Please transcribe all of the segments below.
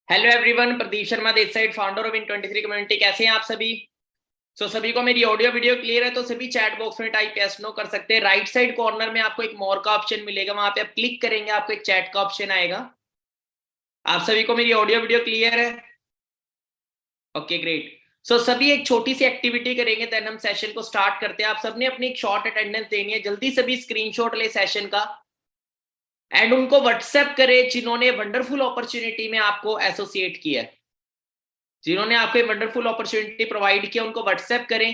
Hello everyone, Pradeep Sharma this side, founder of इन23 community. कैसे हैं आप सभी? सभी को मेरी ऑडियो वीडियो क्लियर है? तो सभी चैट बॉक्स में टाइप यस नो कर सकते हैं। राइट साइड कॉर्नर में आपको एक मोर का ऑप्शन मिलेगा, वहां पे आप क्लिक करेंगे, आपको एक चैट का ऑप्शन आएगा। आप सभी को मेरी ऑडियो वीडियो क्लियर है? Okay, great. सभी एक छोटी सी एक्टिविटी करेंगे, देन हम सेशन को स्टार्ट करते हैं। आप सबने अपनी एक शॉर्ट अटेंडेंस देनी है। जल्दी सभी स्क्रीनशॉट ले सेशन का एंड उनको व्हाट्सएप करें जिन्होंने वंडरफुल अपॉर्चुनिटी में आपको एसोसिएट किया है, जिन्होंने आपको वंडरफुल अपॉर्चुनिटी प्रोवाइड किया, उनको व्हाट्सएप करें।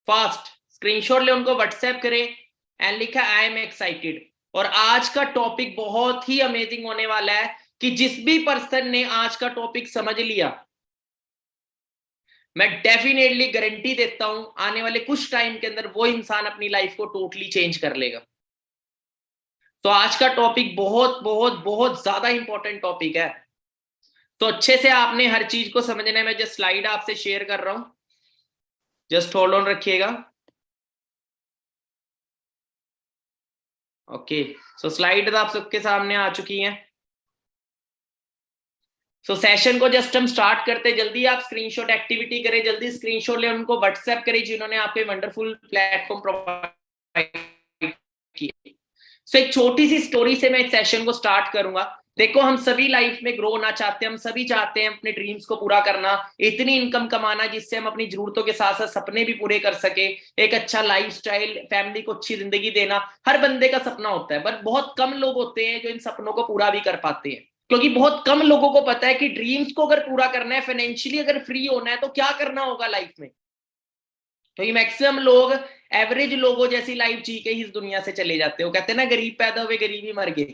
फास्ट स्क्रीनशॉट ले, उनको व्हाट्सएप करें एंड लिखा आई एम एक्साइटेड। और आज का टॉपिक बहुत ही अमेजिंग होने वाला है कि जिस भी पर्सन ने आज का टॉपिक समझ लिया, मैं डेफिनेटली गारंटी देता हूं आने वाले कुछ टाइम के अंदर वो इंसान अपनी लाइफ को टोटली चेंज कर लेगा। तो आज का टॉपिक बहुत बहुत बहुत ज्यादा इंपॉर्टेंट टॉपिक है। तो अच्छे से आपने हर चीज को समझना है। मैं जस्ट स्लाइड आपसे शेयर कर रहा हूं, जस्ट होल्ड ऑन रखिएगा। ओके, स्लाइड आप सबके सामने आ चुकी हैं। सेशन को जस्ट हम स्टार्ट करते। जल्दी आप स्क्रीनशॉट एक्टिविटी करें, जल्दी स्क्रीनशॉट ले, उनको व्हाट्सएप करें जिन्होंने आपके वंडरफुल प्लेटफॉर्म प्रोवाइड किए। एक छोटी सी स्टोरी से मैं इस सेशन को स्टार्ट करूंगा। देखो, हम सभी लाइफ में ग्रो होना चाहते हैं, हम सभी चाहते हैं अपने ड्रीम्स को पूरा करना, इतनी इनकम कमाना जिससे हम अपनी जरूरतों के साथ साथ सपने भी पूरे कर सके, एक अच्छा लाइफस्टाइल, फैमिली को अच्छी जिंदगी देना हर बंदे का सपना होता है। बट बहुत कम लोग होते हैं जो इन सपनों को पूरा भी कर पाते हैं, क्योंकि बहुत कम लोगों को पता है कि ड्रीम्स को अगर पूरा करना है, फाइनेंशियली अगर फ्री होना है, तो क्या करना होगा लाइफ में। तो ये मैक्सिमम लोग एवरेज लोगों जैसी लाइफ जी के ही इस दुनिया से चले जाते हो। कहते हैं ना, गरीब पैदा हुए गरीब ही मर गए।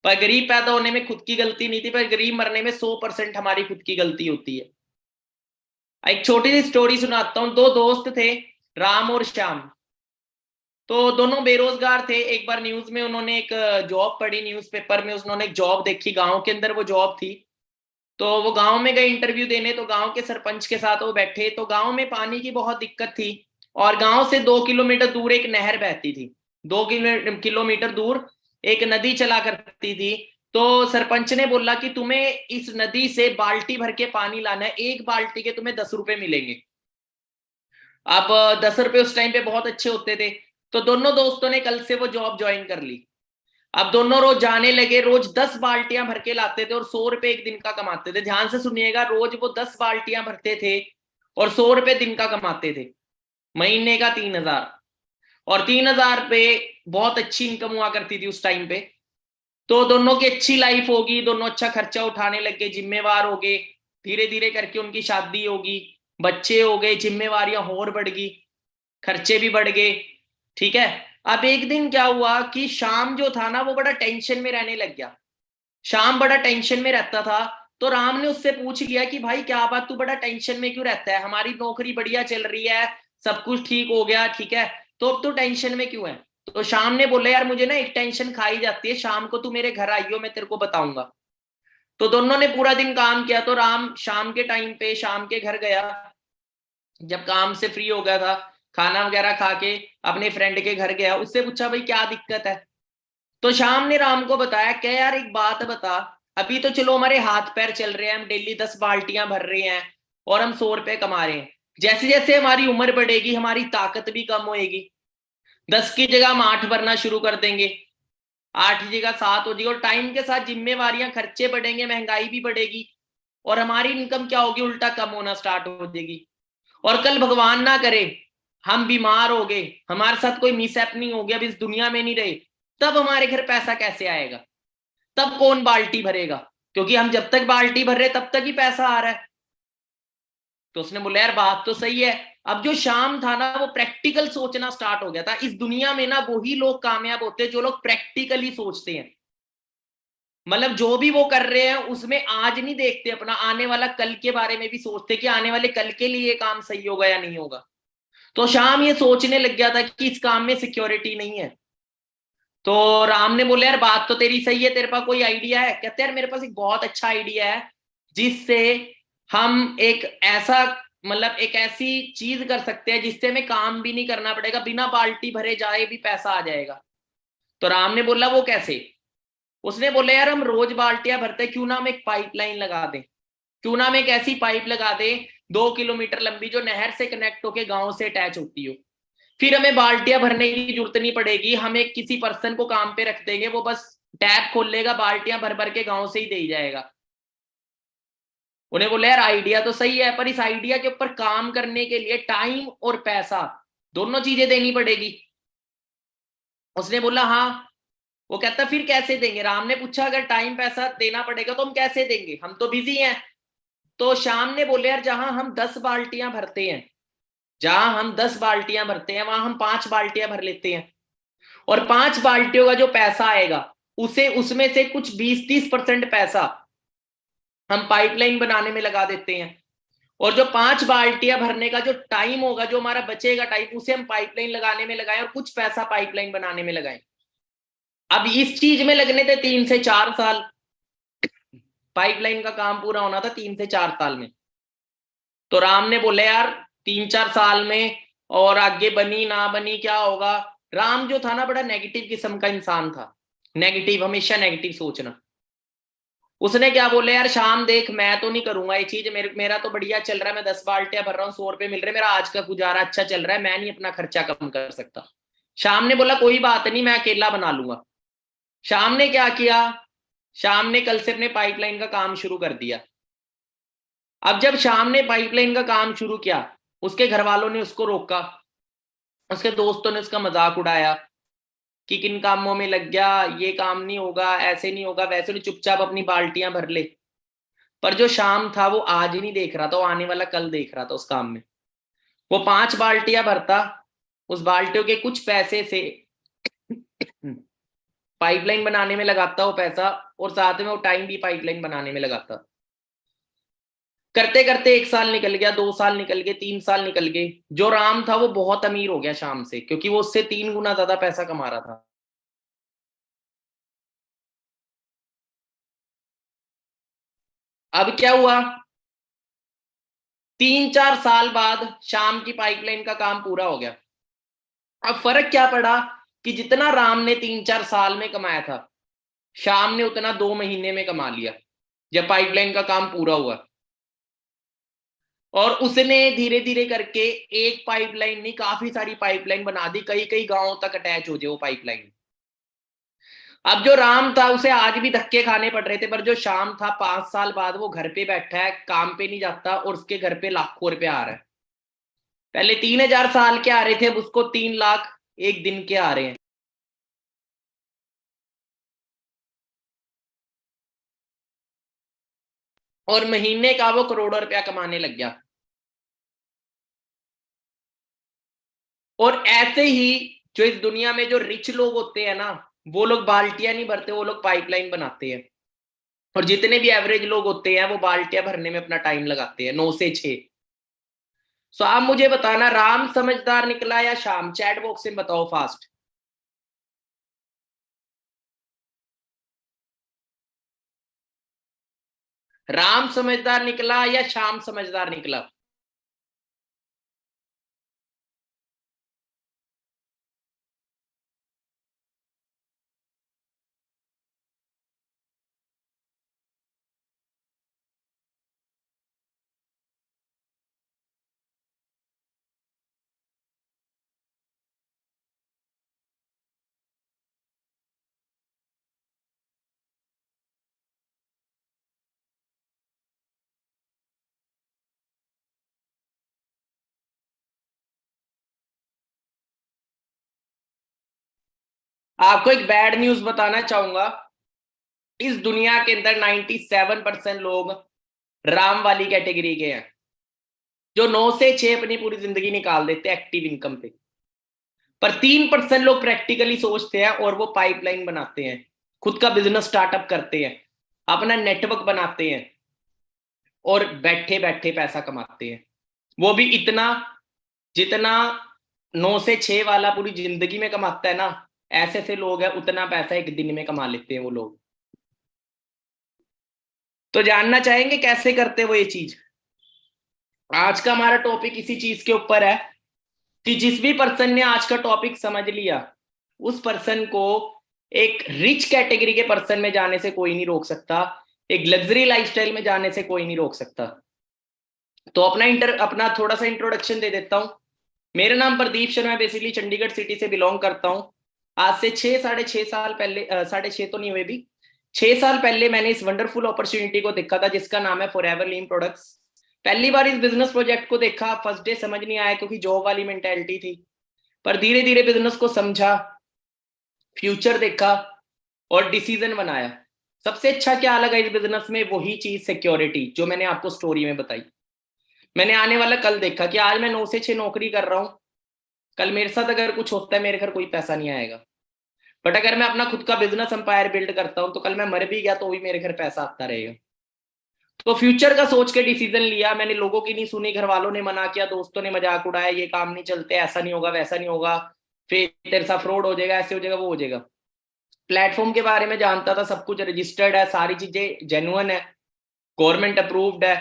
पर गरीब पैदा होने में खुद की गलती नहीं थी, पर गरीब मरने में 100% हमारी खुद की गलती होती है। एक छोटी सी स्टोरी सुनाता हूं। दो दोस्त थे, राम और श्याम। तो दोनों बेरोजगार थे। एक बार न्यूज में उन्होंने एक जॉब पढ़ी, न्यूज़पेपर में उन्होंने एक जॉब देखी, गांव के अंदर वो जॉब थी। तो वो गांव में गए इंटरव्यू देने। तो गांव के सरपंच के साथ वो बैठे। तो गांव में पानी की बहुत दिक्कत थी और गांव से 2 किलोमीटर दूर एक नहर बहती थी। 2 किलोमीटर दूर एक नदी चला करती थी। तो सरपंच ने बोला कि तुम्हें इस नदी से बाल्टी भर के पानी लाना है, एक बाल्टी के तुम्हें 10 रुपए मिलेंगे। अब 10 रुपए उस टाइम पे बहुत अच्छे होते थे। तो दोनों दोस्तों ने कल से वो जॉब ज्वाइन कर ली। अब दोनों रोज जाने लगे, रोज 10 बाल्टियां भर के लाते थे और 100 रुपए एक दिन का कमाते थे। ध्यान से सुनिएगा, रोज वो 10 बाल्टियां भरते थे और 100 रुपए दिन का कमाते थे, महीने का 3,000। और 3,000 रुपए बहुत अच्छी इनकम हुआ करती थी उस टाइम पे। तो दोनों की अच्छी लाइफ होगी, दोनों अच्छा खर्चा उठाने लग गए, जिम्मेवार हो गए। धीरे धीरे करके उनकी शादी होगी, बच्चे हो गए, जिम्मेवारियां और बढ़ गई, खर्चे भी बढ़ गए। ठीक है। अब एक दिन क्या हुआ कि शाम जो था ना, वो बड़ा टेंशन में रहने लग गया। शाम बड़ा टेंशन में रहता था। तो राम ने उससे पूछ लिया कि भाई क्या बात, तू बड़ा टेंशन में क्यों रहता है? हमारी नौकरी बढ़िया चल रही है, सब कुछ ठीक हो गया, ठीक है, तो अब तू टेंशन में क्यों है? तो शाम ने बोला, यार मुझे ना एक टेंशन खाई जाती है, शाम को तू मेरे घर आइयो, मैं तेरे को बताऊंगा। तो दोनों ने पूरा दिन काम किया। तो राम शाम के टाइम पे शाम के घर गया। जब काम से फ्री हो गया था, खाना वगैरह खा के अपने फ्रेंड के घर गया, उससे पूछा भाई क्या दिक्कत है? तो शाम ने राम को बताया, क्या यार एक बात बता, अभी तो चलो हमारे हाथ पैर चल रहे हैं, हम डेली 10 बाल्टियां भर रहे हैं और हम 100 रुपए कमा रहे हैं। जैसे जैसे हमारी उम्र बढ़ेगी, हमारी ताकत भी कम होएगी। 10 की जगह हम 8 भरना शुरू कर देंगे, 8 की जगह 7 हो जाएगी। और टाइम के साथ जिम्मेवारियां, खर्चे बढ़ेंगे, महंगाई भी बढ़ेगी और हमारी इनकम क्या होगी, उल्टा कम होना स्टार्ट हो जाएगी। और कल भगवान ना करे हम बीमार हो गए, हमारे साथ कोई मिसहैपनिंग हो गया, अब इस दुनिया में नहीं रहे, तब हमारे घर पैसा कैसे आएगा? तब कौन बाल्टी भरेगा? क्योंकि हम जब तक बाल्टी भर रहे तब तक ही पैसा आ रहा है। तो उसने बोला, यार बात तो सही है। अब जो शाम था ना, वो प्रैक्टिकल सोचना स्टार्ट हो गया था। इस दुनिया में ना वही लोग कामयाब होते हैं जो लोग प्रैक्टिकली सोचते हैं। मतलब जो भी वो कर रहे हैं उसमें आज नहीं देखते अपना, आने वाला कल के बारे में भी सोचते कि आने वाले कल के लिए काम सही होगा या नहीं होगा। तो शाम ये सोचने लग गया था कि इस काम में सिक्योरिटी नहीं है। तो राम ने बोला, यार बात तो तेरी सही है, तेरे पास कोई आइडिया है? कहते यार मेरे पास एक बहुत अच्छा आइडिया है, जिससे हम एक ऐसा, मतलब एक ऐसी चीज कर सकते हैं जिससे हमें काम भी नहीं करना पड़ेगा, बिना बाल्टी भरे जाए भी पैसा आ जाएगा। तो राम ने बोला, वो कैसे? उसने बोला यार हम रोज बाल्टियां भरते, क्यों ना हम एक पाइपलाइन लगा दें, क्यों ना हम एक ऐसी पाइप लगा दें 2 किलोमीटर लंबी जो नहर से कनेक्ट होके गांव से अटैच होती हो। फिर हमें बाल्टियां भरने की जरूरत नहीं पड़ेगी, हम एक किसी पर्सन को काम पे रख देंगे, वो बस टैप खोल लेगा, बाल्टियां भर भर के गांव से ही दे जाएगा। उन्हें बोला यार आइडिया तो सही है, पर इस आइडिया के ऊपर काम करने के लिए टाइम और पैसा दोनों चीजें देनी पड़ेगी। उसने बोला हाँ। वो कहता फिर कैसे देंगे? राम ने पूछा अगर टाइम पैसा देना पड़ेगा तो हम कैसे देंगे, हम तो बिजी हैं। तो श्याम ने बोले यार जहां हम 10 बाल्टियां भरते हैं, जहां हम 10 बाल्टियां भरते हैं वहां हम 5 बाल्टियां भर लेते हैं, और 5 बाल्टियों का जो पैसा आएगा उसे उसमें से कुछ 20-30% पैसा हम पाइपलाइन बनाने में लगा देते हैं, और जो 5 बाल्टियां भरने का जो टाइम होगा, जो हमारा बचेगा टाइम, उसे हम पाइपलाइन लगाने में लगाएं और कुछ पैसा पाइपलाइन बनाने में लगाएं। अब इस चीज में लगने थे 3 से 4 साल, पाइपलाइन का काम पूरा होना था 3 से 4 साल में। तो राम ने बोले यार 3-4 साल में और आगे बनी ना बनी क्या होगा। राम जो था ना बड़ा नेगेटिव किस्म का इंसान था, नेगेटिव, हमेशा नेगेटिव सोचना। उसने क्या बोले यार शाम देख मैं तो नहीं करूंगा ये चीज, मेरा तो बढ़िया चल रहा है, मैं 10 बाल्टियां भर रहा हूँ, 100 रुपए मिल रहे, मेरा आज का गुजारा अच्छा चल रहा है, मैं नहीं अपना खर्चा कम कर सकता। शाम ने बोला कोई बात नहीं, मैं अकेला बना लूंगा। शाम ने क्या किया, शाम ने कल से अपने पाइपलाइन का काम शुरू कर दिया। अब जब शाम ने पाइपलाइन का काम शुरू किया, उसके घर वालों ने उसको रोका, उसके दोस्तों ने उसका मजाक उड़ाया कि किन कामों में लग गया, ये काम नहीं होगा, ऐसे नहीं होगा, वैसे नहीं, चुपचाप अपनी बाल्टियां भर ले। पर जो शाम था वो आज ही नहीं देख रहा था, वो आने वाला कल देख रहा था उस काम में। वो 5 बाल्टियां भरता, उस बाल्टियों के कुछ पैसे से पाइपलाइन बनाने में लगाता वो पैसा, और साथ में वो टाइम भी पाइपलाइन बनाने में लगाता। करते करते 1 साल निकल गया, 2 साल निकल गए, 3 साल निकल गए। जो राम था वो बहुत अमीर हो गया शाम से, क्योंकि वो उससे 3 गुना ज्यादा पैसा कमा रहा था। अब क्या हुआ, 3-4 साल बाद शाम की पाइपलाइन का काम पूरा हो गया। अब फर्क क्या पड़ा कि जितना राम ने 3-4 साल में कमाया था, शाम ने उतना 2 महीने में कमा लिया जब पाइपलाइन का काम पूरा हुआ। और उसने धीरे धीरे करके एक पाइपलाइन नहीं, काफी सारी पाइपलाइन बना दी, कई कई गांवों तक अटैच हो जाए वो पाइपलाइन। अब जो राम था उसे आज भी धक्के खाने पड़ रहे थे, पर जो शाम था 5 साल बाद वो घर पे बैठा है, काम पे नहीं जाता, और उसके घर पे लाखों रुपए आ रहा है। पहले 3,000 साल के आ रहे थे, अब उसको 3 लाख एक दिन के आ रहे हैं। और महीने का वो करोड़ों रुपया कमाने लग गया। और ऐसे ही जो इस दुनिया में जो रिच लोग होते हैं ना, वो लोग बाल्टियां नहीं भरते, वो लोग पाइपलाइन बनाते हैं। और जितने भी एवरेज लोग होते हैं वो बाल्टियां भरने में अपना टाइम लगाते हैं 9 से 6। सो आप मुझे बताना राम समझदार निकला या शाम, चैट बॉक्स में बताओ फास्ट। राम समझदार निकला या शाम समझदार निकला? आपको एक बैड न्यूज बताना चाहूंगा, इस दुनिया के अंदर 97% लोग राम वाली कैटेगरी के हैं, जो 9 से 6 अपनी पूरी जिंदगी निकाल देते हैं एक्टिव इनकम पे। पर 3% लोग प्रैक्टिकली सोचते हैं और वो पाइपलाइन बनाते हैं, खुद का बिजनेस स्टार्टअप करते हैं, अपना नेटवर्क बनाते हैं, और बैठे बैठे पैसा कमाते हैं। वो भी इतना जितना 9 से 6 वाला पूरी जिंदगी में कमाता है ना, ऐसे ऐसे लोग हैं उतना पैसा एक दिन में कमा लेते हैं वो लोग। तो जानना चाहेंगे कैसे करते हैं वो ये चीज? आज का हमारा टॉपिक इसी चीज के ऊपर है कि जिस भी पर्सन ने आज का टॉपिक समझ लिया, उस पर्सन को एक रिच कैटेगरी के पर्सन में जाने से कोई नहीं रोक सकता, एक लग्जरी लाइफस्टाइल में जाने से कोई नहीं रोक सकता। तो अपना थोड़ा सा इंट्रोडक्शन दे देता हूं। मेरा नाम प्रदीप शर्मा है, बेसिकली चंडीगढ़ सिटी से बिलोंग करता हूं। आज से 6 साढ़े 6 साल पहले, 6.5 तो नहीं हुए भी, 6 साल पहले मैंने इस वंडरफुल अपॉर्चुनिटी को देखा था जिसका नाम है फॉरएवर लीम प्रोडक्ट्स। पहली बार इस बिजनेस प्रोजेक्ट को देखा, फर्स्ट डे समझ नहीं आया क्योंकि जॉब वाली मेंटेलिटी थी, पर धीरे धीरे बिजनेस को समझा, फ्यूचर देखा और डिसीजन बनाया। सबसे अच्छा क्या लगा इस बिजनेस में, वही चीज सिक्योरिटी जो मैंने आपको स्टोरी में बताई। मैंने आने वाला कल देखा कि आज मैं 9 से 6 नौकरी कर रहा हूं, कल मेरे साथ अगर कुछ होता है मेरे घर कोई पैसा नहीं आएगा। बट अगर मैं अपना खुद का बिजनेस एम्पायर बिल्ड करता हूं तो कल मैं मर भी गया तो भी मेरे घर पैसा आता रहेगा। तो फ्यूचर का सोच के डिसीजन लिया मैंने, लोगों की नहीं सुनी, घर वालों ने मना किया, दोस्तों ने मजाक उड़ाया, ये काम नहीं चलते, ऐसा नहीं होगा, वैसा नहीं होगा, फिर तेरे साथ फ्रॉड हो जाएगा, ऐसे हो जाएगा, वो हो जाएगा। प्लेटफॉर्म के बारे में जानता था, सब कुछ रजिस्टर्ड है, सारी चीजें जेन्युइन है, गवर्नमेंट अप्रूव्ड है,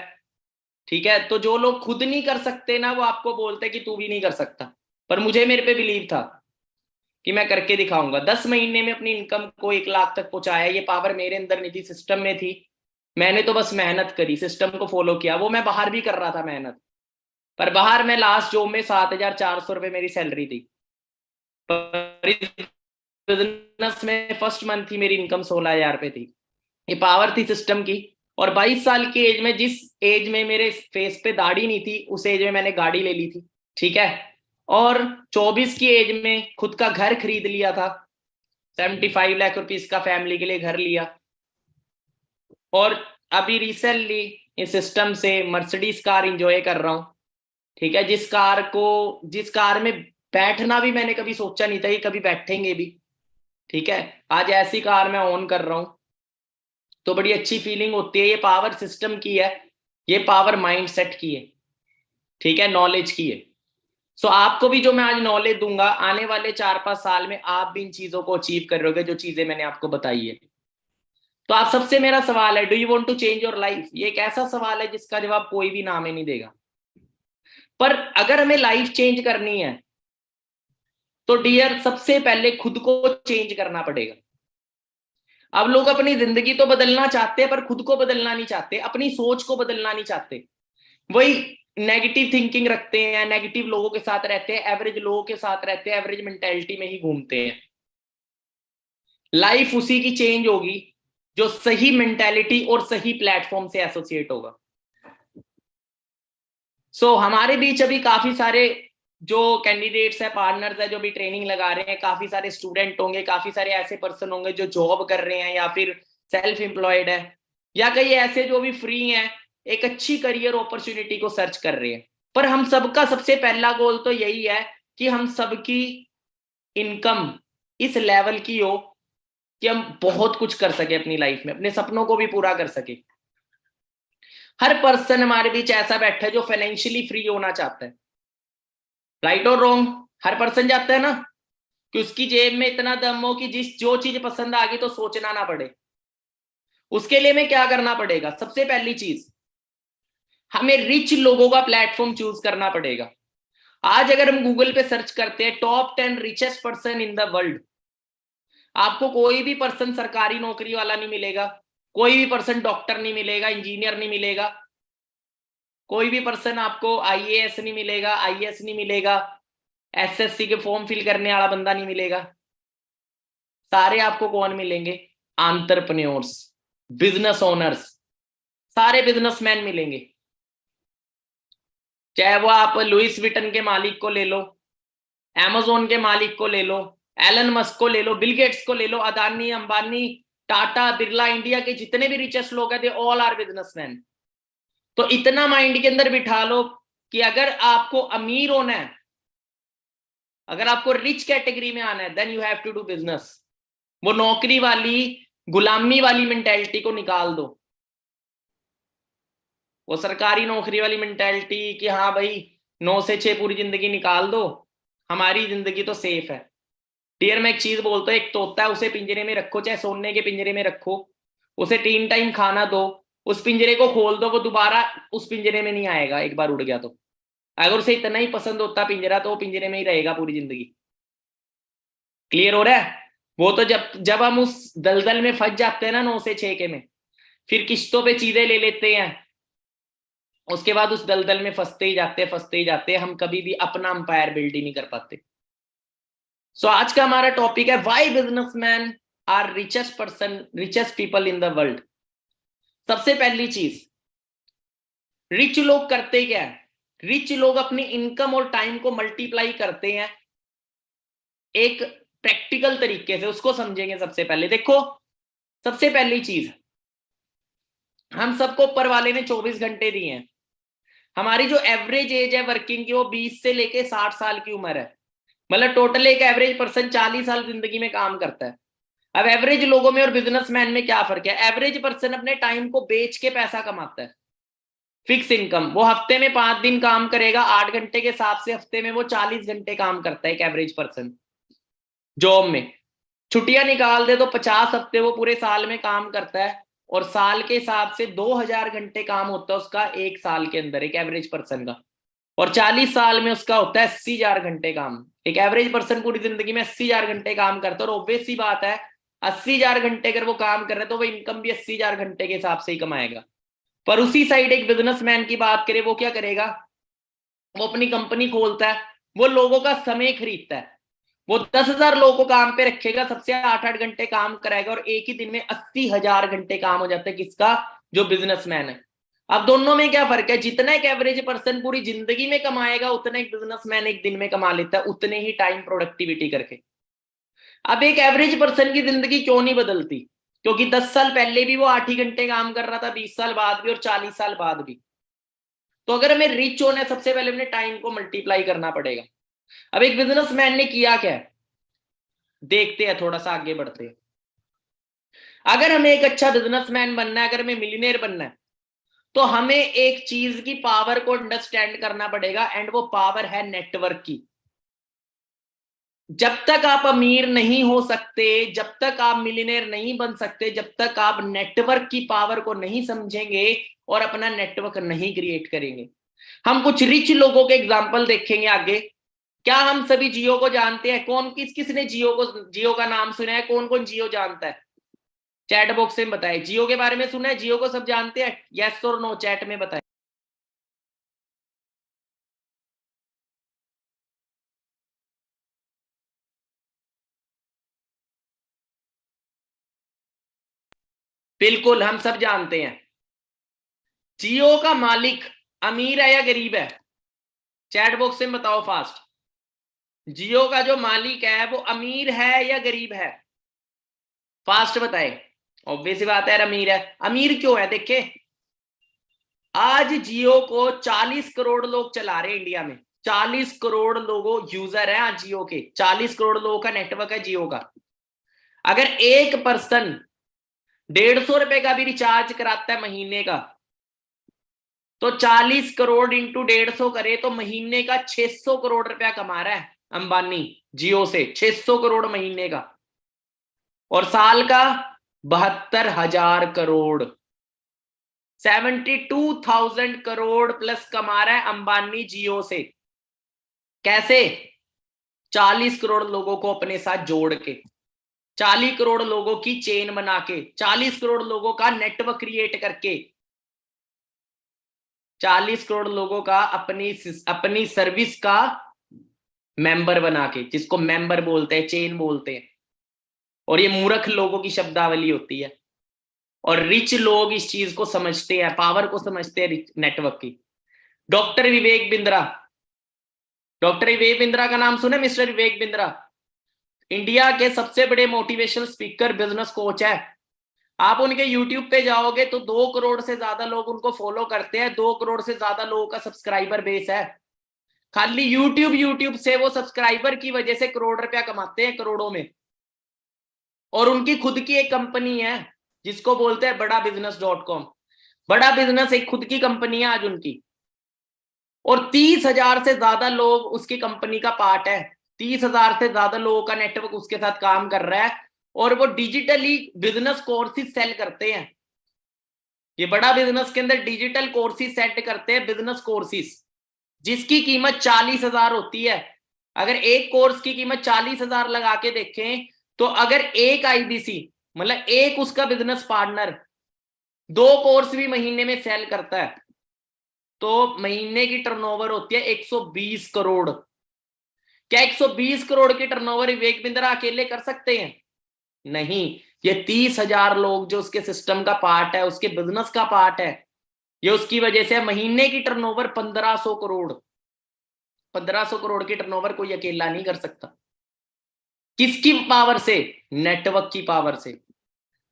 ठीक है। तो जो लोग खुद नहीं कर सकते ना, वो आपको बोलते हैं कि तू भी नहीं कर सकता, पर मुझे मेरे पे बिलीव था कि मैं करके दिखाऊंगा। 10 महीने में अपनी इनकम को 1 लाख तक पहुंचाया। ये पावर मेरे अंदर नहीं थी, सिस्टम में थी। मैंने तो बस मेहनत करी, सिस्टम को फॉलो किया। वो मैं बाहर भी कर रहा था मेहनत, पर बाहर मैं लास्ट जॉब में 7,400 रुपये मेरी सैलरी थी, पर इस बिजनेस में फर्स्ट मंथ ही मेरी इनकम 16,000 रुपये थी। ये पावर थी सिस्टम की। और 22 साल की एज में, जिस एज में मेरे फेस पे दाढ़ी नहीं थी, उस एज में मैंने गाड़ी ले ली थी, ठीक है। और 24 की एज में खुद का घर खरीद लिया था, 75 लाख रुपीस का फैमिली के लिए घर लिया। और अभी रिसेंटली इस सिस्टम से मर्सिडीज कार इंजॉय कर रहा हूं, ठीक है। जिस कार में बैठना भी मैंने कभी सोचा नहीं था कि कभी बैठेंगे भी, ठीक है। आज ऐसी कार मैं ओन कर रहा हूं, तो बड़ी अच्छी फीलिंग होती है। ये पावर सिस्टम की है, ये पावर माइंडसेट की है, ठीक है, नॉलेज की है। सो आपको भी जो मैं आज नॉलेज दूंगा, आने वाले 4-5 साल में आप भी इन चीजों को अचीव करोगे जो चीजें मैंने आपको बताई है। तो आप सबसे मेरा सवाल है, do you want to change your life? ये एक ऐसा सवाल है जिसका जवाब कोई भी नाम ही नहीं देगा। पर अगर हमें लाइफ चेंज करनी है तो डियर, सबसे पहले खुद को चेंज करना पड़ेगा। अब लोग अपनी जिंदगी तो बदलना चाहते हैं पर खुद को बदलना नहीं चाहते, अपनी सोच को बदलना नहीं चाहते। वही नेगेटिव थिंकिंग रखते हैं, नेगेटिव लोगों के साथ रहते हैं, एवरेज लोगों के साथ रहते हैं, एवरेज मेंटेलिटी में ही घूमते हैं। लाइफ उसी की चेंज होगी जो सही मेंटेलिटी और सही प्लेटफॉर्म से एसोसिएट होगा। सो हमारे बीच अभी काफी सारे जो कैंडिडेट्स है, पार्टनर्स है, जो भी ट्रेनिंग लगा रहे हैं, काफी सारे स्टूडेंट होंगे, काफी सारे ऐसे पर्सन होंगे जो जॉब कर रहे हैं या फिर सेल्फ एम्प्लॉयड है, या कई ऐसे जो भी फ्री हैं, एक अच्छी करियर अपॉर्चुनिटी को सर्च कर रहे हैं। पर हम सबका सबसे पहला गोल तो यही है कि हम सबकी इनकम इस लेवल की हो कि हम बहुत कुछ कर सके अपनी लाइफ में, अपने सपनों को भी पूरा कर सके। हर पर्सन हमारे बीच ऐसा बैठा है जो फाइनेंशियली फ्री होना चाहता है, राइट और रॉन्ग? हर पर्सन चाहता है ना कि उसकी जेब में इतना दम हो कि जो चीज पसंद आ गई तो सोचना ना पड़े। उसके लिए हमें क्या करना पड़ेगा? सबसे पहली चीज, हमें रिच लोगों का प्लेटफॉर्म चूज करना पड़ेगा। आज अगर हम गूगल पे सर्च करते हैं top 10 richest person in the world, आपको कोई भी पर्सन सरकारी नौकरी वाला नहीं मिलेगा, कोई भी पर्सन डॉक्टर नहीं मिलेगा, इंजीनियर नहीं मिलेगा, कोई भी पर्सन आपको आईएएस नहीं मिलेगा, आईएएस नहीं मिलेगा, एसएससी के फॉर्म फिल करने वाला बंदा नहीं मिलेगा। सारे आपको कौन मिलेंगे? एंटरप्रेन्योर्स, बिजनेस ओनर्स, सारे बिजनेसमैन मिलेंगे। चाहे वो आप लुइस विटन के मालिक को ले लो, अमेज़न के मालिक को ले लो, एलन मस्क को ले लो, बिल गेट्स को ले लो, अदानी, अंबानी, टाटा, बिरला, इंडिया के जितने भी रिचेस्ट लोग हैं, दे ऑल आर बिजनेसमैन। तो इतना माइंड के अंदर बिठा लो कि अगर आपको अमीर होना है, अगर आपको रिच कैटेगरी में आना है, then you have to do business. वो नौकरी वाली, गुलामी वाली मेंटेलिटी को निकाल दो, वो सरकारी नौकरी वाली मेंटेलिटी कि हाँ भाई 9 से 6 पूरी जिंदगी निकाल दो, हमारी जिंदगी तो सेफ है। डियर, मैं एक चीज बोलता हूँ, एक तोता है, उसे पिंजरे में रखो, चाहे सोने के पिंजरे में रखो, उसे 3 टाइम खाना दो, उस पिंजरे को खोल दो, वो दोबारा उस पिंजरे में नहीं आएगा एक बार उड़ गया तो। अगर उसे इतना ही पसंद होता पिंजरा तो वो पिंजरे में ही रहेगा पूरी जिंदगी। क्लियर हो रहा है? वो तो जब जब हम उस दलदल में फंस जाते हैं ना 9 से 6 के में, फिर किश्तों पे चीजें ले लेते हैं, उसके बाद उस दलदल में फंसते ही जाते हैं, हम कभी भी अपना अंपायर बिल्ड ही नहीं कर पाते। सो आज का हमारा टॉपिक है why businessman are richest people in the world. सबसे पहली चीज, रिच लोग करते क्या है? रिच लोग अपनी इनकम और टाइम को मल्टीप्लाई करते हैं एक प्रैक्टिकल तरीके से, उसको समझेंगे। सबसे पहले देखो, सबसे पहली चीज, हम सबको ऊपर वाले ने 24 घंटे दिए हैं। हमारी जो एवरेज एज है वर्किंग की वो 20 से लेके 60 साल की उम्र है। मतलब टोटल एक एवरेज पर्सन 40 साल जिंदगी में काम करता है। अब एवरेज लोगों में और बिजनेसमैन में क्या फर्क है? एवरेज पर्सन अपने टाइम को बेच के पैसा कमाता है, फिक्स इनकम। वो हफ्ते में 5 दिन काम करेगा 8 घंटे के हिसाब से, हफ्ते में वो 40 घंटे काम करता है एक एवरेज पर्सन जॉब में। छुट्टियां निकाल दे तो 50 हफ्ते वो पूरे साल में काम करता है, और साल के हिसाब से 2000 घंटे काम होता है उसका एक साल के अंदर, एक एवरेज पर्सन का। और 40 साल में उसका होता है 80,000 घंटे काम। एक एवरेज पर्सन पूरी जिंदगी में 80,000 घंटे काम करता है, और ऑब्वियस सी बात है 80,000 घंटे अगर वो काम कर रहे हैं तो वो इनकम भी 80,000 घंटे के हिसाब से ही कमाएगा। पर उसी साइड एक बिजनेसमैन की बात करें, वो क्या करेगा? वो अपनी कंपनी खोलता है, वो लोगों का समय खरीदता है, वो 10,000 लोगों को काम पे रखेगा, सबसे 8-8 घंटे काम कराएगा, और एक ही दिन में 80,000 घंटे काम हो जाता है। किसका? जो बिजनेसमैन है। अब दोनों में क्या फर्क है? जितना एक एवरेज पर्सन पूरी जिंदगी में कमाएगा उतना एक बिजनेसमैन एक दिन में कमा लेता है, उतने ही टाइम प्रोडक्टिविटी करके। अब एक एवरेज पर्सन की जिंदगी क्यों नहीं बदलती? क्योंकि 10 साल पहले भी वो 8 ही घंटे काम कर रहा था, 20 साल बाद भी और 40 साल बाद भी। तो अगर हमें रिच होना है, सबसे पहले अपने टाइम को मल्टीप्लाई करना पड़ेगा। अब एक बिजनेसमैन ने किया क्या है, देखते हैं, थोड़ा सा आगे बढ़ते हैं। अगर हमें एक अच्छा बिजनेसमैन बनना है, अगर हमें मिलियनेयर बनना है, तो हमें एक चीज की पावर को अंडरस्टैंड करना पड़ेगा, एंड वो पावर है नेटवर्क की। जब तक आप अमीर नहीं हो सकते, जब तक आप मिलियनेयर नहीं बन सकते, जब तक आप नेटवर्क की पावर को नहीं समझेंगे और अपना नेटवर्क नहीं क्रिएट करेंगे। हम कुछ रिच लोगों के एग्जांपल देखेंगे आगे। क्या हम सभी जियो को जानते हैं? कौन किसने जियो का नाम सुना है? कौन कौन जियो जानता है? चैट बॉक्स में बताए। जियो के बारे में सुना है? जियो को सब जानते हैं? यस और नो चैट में बताए। बिल्कुल, हम सब जानते हैं। जियो का मालिक अमीर है या गरीब है? चैट बॉक्स में बताओ फास्ट। जियो का जो मालिक है वो अमीर है या गरीब है? फास्ट बताए। ऑब्वियस बात है, अमीर है। अमीर क्यों है? देखे, आज जियो को 40 करोड़ लोग चला रहे हैं इंडिया में। 40 करोड़ लोगों यूजर है आज जियो के। 40 करोड़ लोगों का नेटवर्क है जियो का। अगर एक पर्सन 150 रुपए का भी रिचार्ज कराता है महीने का, तो 40 करोड़ इंटू 150 करे तो महीने का 600 करोड़ रुपया कमा रहा है अंबानी जियो से। 600 करोड़ महीने का, और साल का 72,000 करोड़। 72,000 करोड़ प्लस कमा रहा है अंबानी जियो से। कैसे? 40 करोड़ लोगों को अपने साथ जोड़ के, 40 करोड़ लोगों की चेन बना के, 40 करोड़ लोगों का नेटवर्क क्रिएट करके, 40 करोड़ लोगों का अपनी सर्विस का मेंबर बना के, जिसको मेंबर बोलते हैं, चेन बोलते हैं। और ये मूर्ख लोगों की शब्दावली होती है, और रिच लोग इस चीज को समझते हैं, पावर को समझते हैं नेटवर्क की। डॉक्टर विवेक बिंद्रा, डॉक्टर विवेक बिंद्रा का नाम सुने? मिस्टर विवेक बिंद्रा इंडिया के सबसे बड़े मोटिवेशनल स्पीकर, बिजनेस कोच है। आप उनके यूट्यूब पे जाओगे तो 2 करोड़ से ज्यादा लोग उनको फॉलो करते हैं। 2 करोड़ से ज्यादा लोगों का सब्सक्राइबर बेस है। खाली यूट्यूब से वो सब्सक्राइबर की वजह से करोड़ रुपया कमाते हैं, करोड़ों में। और उनकी खुद की एक कंपनी है जिसको बोलते हैं बड़ा बिजनेस.com। बड़ा बिजनेस एक खुद की कंपनी है आज उनकी, और 30,000 से ज्यादा लोग उसकी कंपनी का पार्ट है। 30,000 से ज्यादा लोगों का नेटवर्क उसके साथ काम कर रहा है, और वो डिजिटली बिजनेस कोर्सेज सेल करते हैं। ये बड़ा बिजनेस के अंदर डिजिटल कोर्सेज सेट करते हैं, बिजनेस कोर्सेज, जिसकी कीमत 40,000 होती है। अगर एक कोर्स की कीमत 40,000 लगा के देखें तो अगर एक आईबीसी मतलब एक उसका बिजनेस पार्टनर 2 कोर्स भी महीने में सेल करता है तो महीने की टर्नओवर होती है 120 करोड़। क्या 120 करोड़ की टर्नओवर विवेक बिंद्रा अकेले कर सकते हैं? नहीं, ये 30,000 लोग जो उसके सिस्टम का पार्ट है, उसके बिजनेस का पार्ट है, ये उसकी वजह से महीने की टर्नओवर 1500 करोड़। 1500 करोड़ की टर्नओवर कोई अकेला नहीं कर सकता। किसकी पावर से? नेटवर्क की पावर से।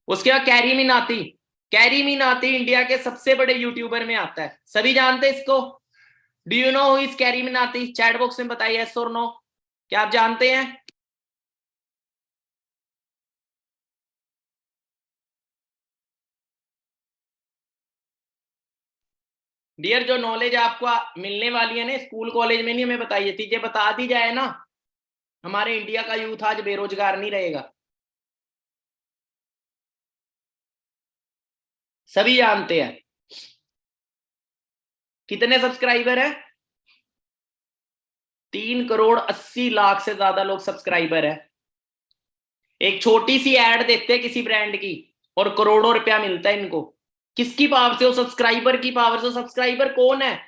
उसके बाद carry Minati. Carry Minati India के सबसे बड़े यूट्यूबर में आता है, सभी जानते हैं इसको। Do you know who is carry Minati? Chat box में बताइए यस और नो, क्या आप जानते हैं? डियर, जो नॉलेज आपको मिलने वाली है ना स्कूल कॉलेज में नहीं, हमें बताइए, चीजें बता दी जाए ना, हमारे इंडिया का यूथ आज बेरोजगार नहीं रहेगा। सभी जानते हैं। कितने सब्सक्राइबर है? 3,80,00,000 से ज्यादा लोग सब्सक्राइबर है। एक छोटी सी एड देते हैं किसी ब्रांड की और करोड़ों रुपया मिलता है इनको। किसकी पावर से? वो सब्सक्राइबर की पावर से। सब्सक्राइबर कौन है?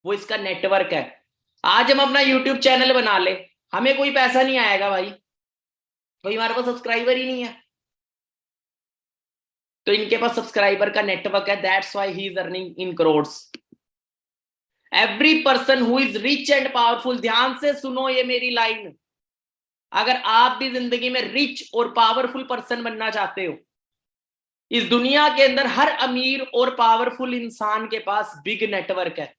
वो इसका नेटवर्क है। आज हम अपना यूट्यूब चैनल बना ले, हमें कोई पैसा नहीं आएगा भाई, कोई हमारे पास सब्सक्राइबर ही नहीं है। तो इनके पास सब्सक्राइबर का नेटवर्क है, that's why he is earning in crores. Every person who is rich and powerful, ध्यान से सुनो ये मेरी लाइन, अगर आप भी जिंदगी में रिच और पावरफुल पर्सन बनना चाहते हो, इस दुनिया के अंदर हर अमीर और पावरफुल इंसान के पास बिग नेटवर्क है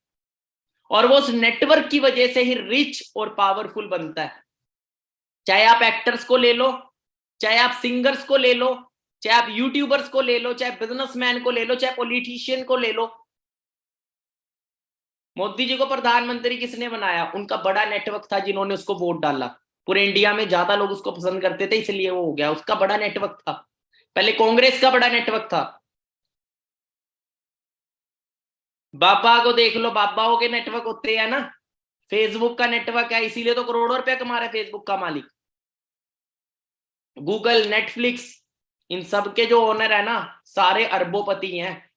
और वो उस नेटवर्क की वजह से ही रिच और पावरफुल बनता है। चाहे आप एक्टर्स को ले लो, चाहे आप सिंगर्स को ले लो, चाहे आप यूट्यूबर्स को ले लो, चाहे बिजनेसमैन को ले लो, चाहे पॉलिटिशियन को ले लो। मोदी जी को प्रधानमंत्री किसने बनाया? उनका बड़ा नेटवर्क था, जिन्होंने उसको वोट डाला। पूरे इंडिया में ज्यादा लोग उसको पसंद करते थे, इसलिए वो हो गया। उसका बड़ा नेटवर्क था। पहले कांग्रेस का बड़ा नेटवर्क था। बाबा को देख लो, बाबाओं के नेटवर्क होते हैं ना। फेसबुक का नेटवर्क है, इसीलिए तो करोड़ों रुपया कमा रहा है फेसबुक का मालिक। गूगल, नेटफ्लिक्स, इन सब के जो ओनर है ना, सारे अरबोपति हैं।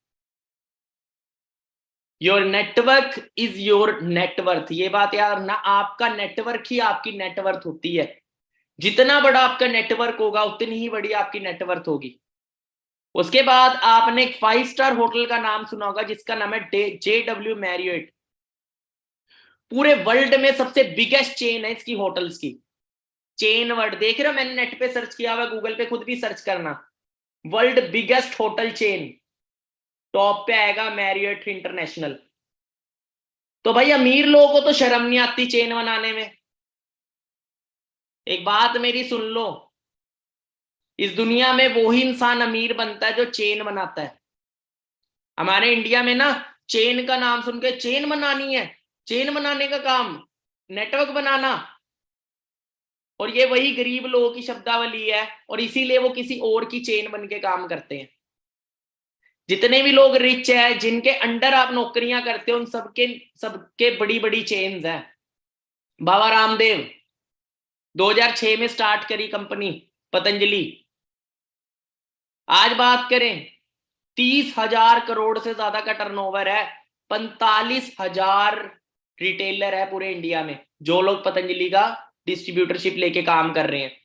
Your network is your net worth, ये बात यार ना, आपका नेटवर्क ही आपकी नेटवर्थ होती है। जितना बड़ा आपका नेटवर्क होगा उतनी ही बड़ी आपकी नेटवर्थ होगी। उसके बाद आपने एक 5 स्टार होटल का नाम सुना होगा जिसका नाम है JW मैरियट। पूरे वर्ल्ड में सबसे बिगेस्ट चेन है इसकी होटल्स की। चेन वर्ड देख रहे हो, मैंने नेट पे सर्च किया हुआ, गूगल पे खुद भी सर्च करना, world biggest hotel chain, top पे आएगा मैरियट इंटरनेशनल। तो भाई अमीर लोगों को तो शर्म नहीं आती चेन बनाने में। एक बात मेरी सुन लो, इस दुनिया में वो ही इंसान अमीर बनता है जो चेन बनाता है। हमारे इंडिया में ना, चेन का नाम सुन के चेन बनानी है, चेन बनाने का काम नेटवर्क बनाना, और ये वही गरीब लोगों की शब्दावली है और इसीलिए वो किसी और की चेन बन के काम करते हैं। जितने भी लोग रिच है, जिनके अंडर आप नौकरियां करते हो, उन सबके सबके बड़ी बड़ी चेन्स हैं। बाबा रामदेव 2006 में स्टार्ट करी कंपनी पतंजलि। आज बात करें, 30,000 करोड़ से ज्यादा का टर्नओवर है। 45,000 रिटेलर है पूरे इंडिया में जो लोग पतंजलि का डिस्ट्रीब्यूटरशिप लेके काम कर रहे हैं।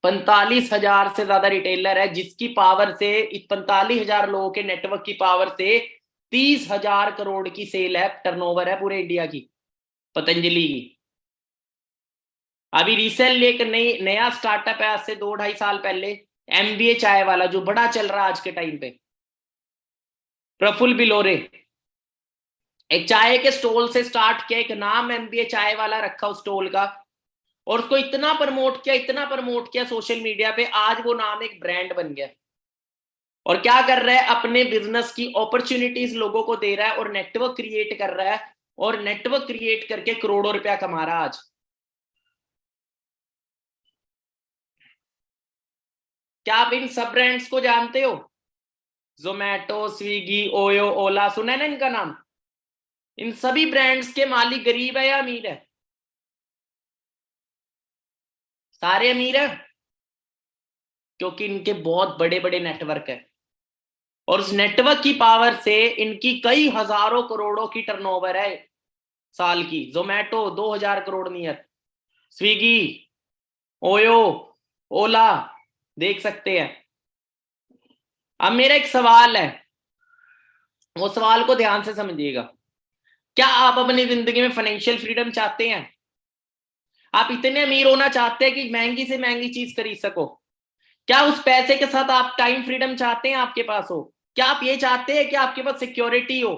45,000 से ज्यादा रिटेलर है, जिसकी पावर से, 45,000 लोगों के नेटवर्क की पावर से 30,000 करोड़ की सेल है, टर्नओवर है पूरे इंडिया की, पतंजलि की। अभी रिसेंटली एक नया स्टार्टअप है, आज से 2-2.5 साल पहले, MBA चाय वाला, जो बड़ा चल रहा है आज के टाइम पे, प्रफुल्ल बिलोरे। एक चाय के स्टॉल से स्टार्ट किया, एक नाम MBA चाय वाला रखा उस स्टॉल का, और उसको इतना प्रमोट किया, इतना प्रमोट किया सोशल मीडिया पे, आज वो नाम एक ब्रांड बन गया। और क्या कर रहा है? अपने बिजनेस की अपॉर्चुनिटीज लोगों को दे रहा है और नेटवर्क क्रिएट कर रहा है, और नेटवर्क क्रिएट करके करोड़ों रुपया कमा रहा है आज। क्या आप इन सब ब्रांड्स को जानते हो? जोमैटो, स्विगी, ओयो, ओला, सुना है ना इनका नाम? इन सभी ब्रांड्स के मालिक गरीब है या अमीर है? सारे अमीर है क्योंकि इनके बहुत बड़े बड़े नेटवर्क है, और उस नेटवर्क की पावर से इनकी कई हजारों करोड़ों की टर्नओवर है साल की। जोमेटो 2000 करोड़ नियत, स्विगी, ओयो, ओला, देख सकते हैं। अब मेरा एक सवाल है, वो सवाल को ध्यान से समझिएगा। क्या आप अपनी जिंदगी में फाइनेंशियल फ्रीडम चाहते हैं? आप इतने अमीर होना चाहते हैं कि महंगी से महंगी चीज खरीद सको? क्या उस पैसे के साथ आप टाइम फ्रीडम चाहते हैं आपके पास हो? क्या आप ये चाहते हैं कि आपके पास सिक्योरिटी हो,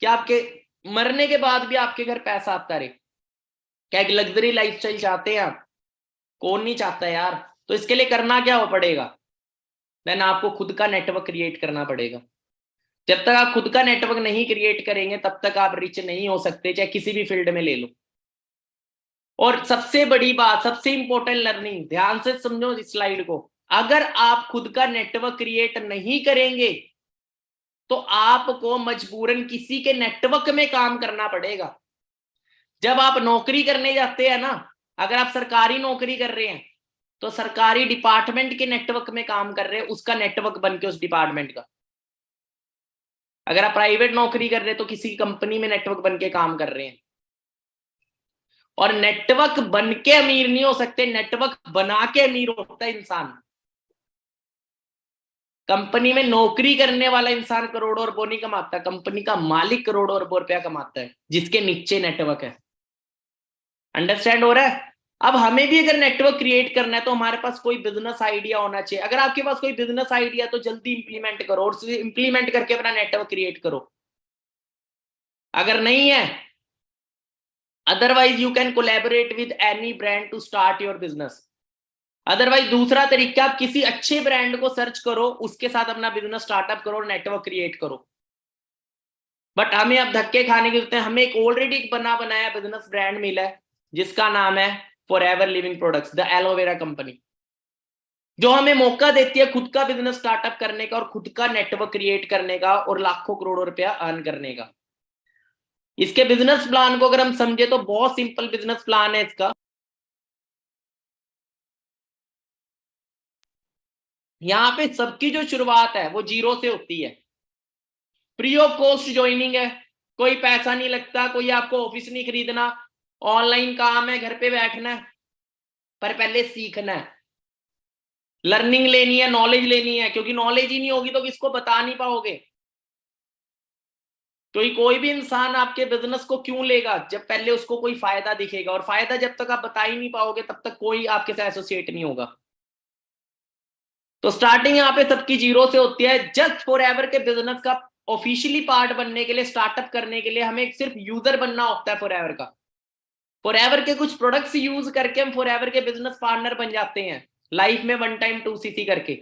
कि आपके मरने के बाद भी आपके घर पैसा आता रहे? क्या एक लग्जरी लाइफस्टाइल चाहते हैं आप? कौन नहीं चाहता यार। तो इसके लिए करना क्या हो पड़ेगा? देन आपको खुद का नेटवर्क क्रिएट करना पड़ेगा। जब तक आप खुद का नेटवर्क नहीं क्रिएट करेंगे तब तक आप रिच नहीं हो सकते, चाहे किसी भी फील्ड में ले लो। और सबसे बड़ी बात, सबसे इंपॉर्टेंट लर्निंग, ध्यान से समझो इस स्लाइड को। अगर आप खुद का नेटवर्क क्रिएट नहीं करेंगे तो आपको मजबूरन किसी के नेटवर्क में काम करना पड़ेगा। जब आप नौकरी करने जाते हैं ना, अगर आप सरकारी नौकरी कर रहे हैं तो सरकारी डिपार्टमेंट के नेटवर्क में काम कर रहे हैं, उसका नेटवर्क बन के उस डिपार्टमेंट का। अगर आप प्राइवेट नौकरी कर रहे हैं तो किसी कंपनी में नेटवर्क बन के काम कर रहे हैं। और नेटवर्क बन के अमीर नहीं हो सकते, नेटवर्क बना के अमीर होता है इंसान। कंपनी में नौकरी करने वाला इंसान करोड़ों अरबों नहीं कमाता, कंपनी का मालिक करोड़ों अरबों रुपया कमाता है जिसके नीचे नेटवर्क है। अंडरस्टैंड हो रहा है? अब हमें भी अगर नेटवर्क क्रिएट करना है तो हमारे पास कोई बिजनेस आइडिया होना चाहिए। अगर आपके पास कोई बिजनेस आइडिया तो जल्दी इंप्लीमेंट करो, और इंप्लीमेंट करके अपना नेटवर्क क्रिएट करो। अगर नहीं है, otherwise you can collaborate with any brand to start your business. Otherwise दूसरा तरीका, आप किसी अच्छे ब्रांड को सर्च करो, उसके साथ अपना बिजनेस स्टार्टअप करो और नेटवर्क क्रिएट करो। बट हमें अब धक्के खाने की जरूरत है। हमें एक ऑलरेडी बना बनाया बिजनेस ब्रांड मिला है जिसका नाम है forever living products, the aloe vera company, जो हमें मौका देती है खुद का बिजनेस स्टार्टअप करने का और खुद का नेटवर्क क्रिएट करने का और लाखों करोड़ों रुपया अर्न करने का। इसके बिजनेस प्लान को अगर हम समझे तो बहुत सिंपल बिजनेस प्लान है इसका। यहां पे सबकी जो शुरुआत है वो जीरो से होती है। फ्री ऑफ कॉस्ट ज्वाइनिंग है, कोई पैसा नहीं लगता, कोई आपको ऑफिस नहीं खरीदना, ऑनलाइन काम है, घर पे बैठना है। पर पहले सीखना है, लर्निंग लेनी है, नॉलेज लेनी है, क्योंकि नॉलेज ही नहीं होगी तो किसको बता नहीं पाओगे। क्योंकि कोई भी इंसान आपके बिजनेस को क्यों लेगा जब पहले उसको कोई फायदा दिखेगा, और फायदा जब तक आप बता ही नहीं पाओगे तब तक कोई आपके साथ एसोसिएट नहीं होगा। तो स्टार्टिंग यहाँ पे सबकी जीरो से होती है। जस्ट फॉरएवर के बिजनेस का ऑफिशियली पार्ट बनने के लिए, स्टार्टअप करने के लिए हमें सिर्फ यूजर बनना होता है फॉरएवर का। फॉरएवर के कुछ प्रोडक्ट्स यूज करके हम फॉरएवर के बिजनेस पार्टनर बन जाते हैं, लाइफ में 1 टाइम 2cc करके।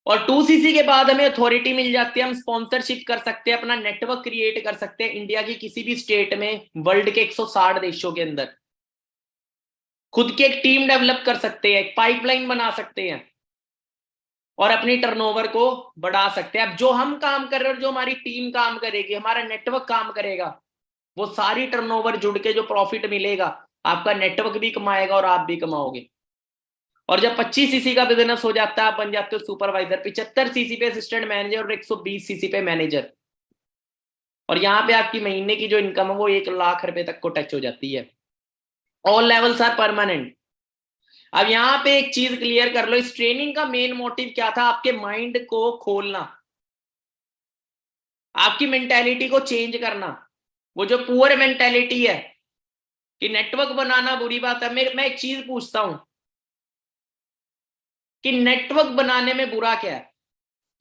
और 2cc के बाद हमें अथॉरिटी मिल जाती है, हम स्पॉन्सरशिप कर सकते हैं, अपना नेटवर्क क्रिएट कर सकते हैं इंडिया की किसी भी स्टेट में, वर्ल्ड के 160 देशों के अंदर। खुद की एक टीम डेवलप कर सकते हैं, एक पाइपलाइन बना सकते हैं और अपनी टर्नओवर को बढ़ा सकते हैं। अब जो हम काम कर रहे हैं और जो हमारी टीम काम करेगी, हमारा नेटवर्क काम करेगा, वो सारी टर्नओवर जुड़ के जो प्रॉफिट मिलेगा, आपका नेटवर्क भी कमाएगा और आप भी कमाओगे। और जब 25cc का बिजनेस हो जाता है, आप बन जाते हो सुपरवाइजर, 75cc पे असिस्टेंट मैनेजर और 120cc पे मैनेजर। और यहाँ पे आपकी महीने की जो इनकम है वो 1 लाख रुपए तक को टच हो जाती है। All levels are permanent. अब यहाँ पे एक चीज क्लियर कर लो, इस ट्रेनिंग का मेन मोटिव क्या था? आपके माइंड को खोलना, आपकी मेंटेलिटी को चेंज करना। वो जो पुअर मेंटेलिटी है कि नेटवर्क बनाना बुरी बात है, मैं एक चीज पूछता हूं कि नेटवर्क बनाने में बुरा क्या है?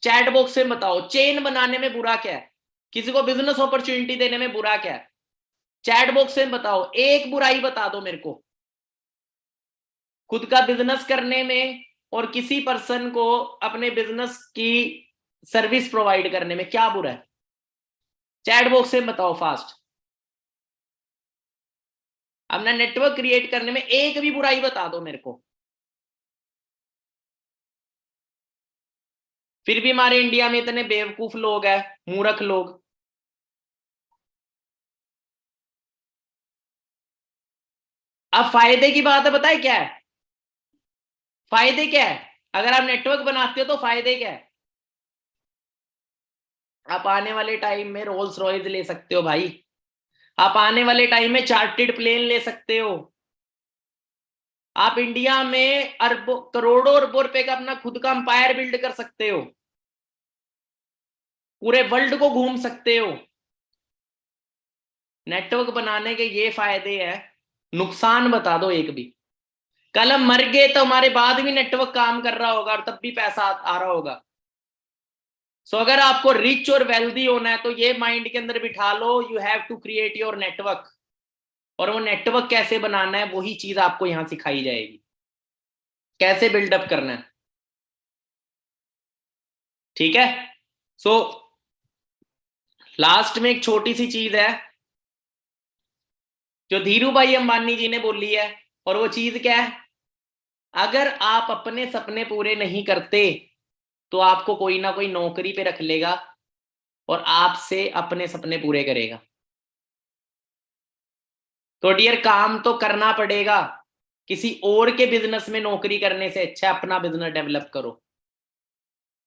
चैट बॉक्स में बताओ। चेन बनाने में बुरा क्या है? किसी को बिजनेस अपॉर्चुनिटी देने में बुरा क्या है? चैट बॉक्स में बताओ, एक बुराई बता दो मेरे को। खुद का बिजनेस करने में और किसी पर्सन को अपने बिजनेस की सर्विस प्रोवाइड करने में क्या बुरा है? चैट बॉक्स में बताओ फास्ट। अपना नेटवर्क क्रिएट करने में एक भी बुराई बता दो मेरे को। फिर भी हमारे इंडिया में इतने बेवकूफ लोग हैं, मूर्ख लोग। अब फायदे की बात है, बताए क्या है फायदे, क्या है अगर आप नेटवर्क बनाते हो तो फायदे क्या है? आप आने वाले टाइम में रोल्स रॉयस ले सकते हो भाई, आप आने वाले टाइम में चार्टेड प्लेन ले सकते हो, आप इंडिया में अरबों करोड़ों अरबों रुपए का अपना खुद का अंपायर बिल्ड कर सकते हो, पूरे वर्ल्ड को घूम सकते हो। नेटवर्क बनाने के ये फायदे हैं, नुकसान बता दो एक भी। कल हम मर गए तो हमारे बाद भी नेटवर्क काम कर रहा होगा और तब भी पैसा आ रहा होगा। सो अगर आपको रिच और वेल्दी होना है तो ये माइंड के अंदर बिठा लो, you have to create your network. और वो नेटवर्क कैसे बनाना है वही चीज आपको यहां सिखाई जाएगी, कैसे बिल्डअप करना है। ठीक है। सो लास्ट में एक छोटी सी चीज है जो धीरू भाई अंबानी जी ने बोली है, और वो चीज क्या है? अगर आप अपने सपने पूरे नहीं करते तो आपको कोई ना कोई नौकरी पे रख लेगा और आपसे अपने सपने पूरे करेगा। तो डियर, काम तो करना पड़ेगा, किसी और के बिजनेस में नौकरी करने से अच्छा अपना बिजनेस डेवलप करो।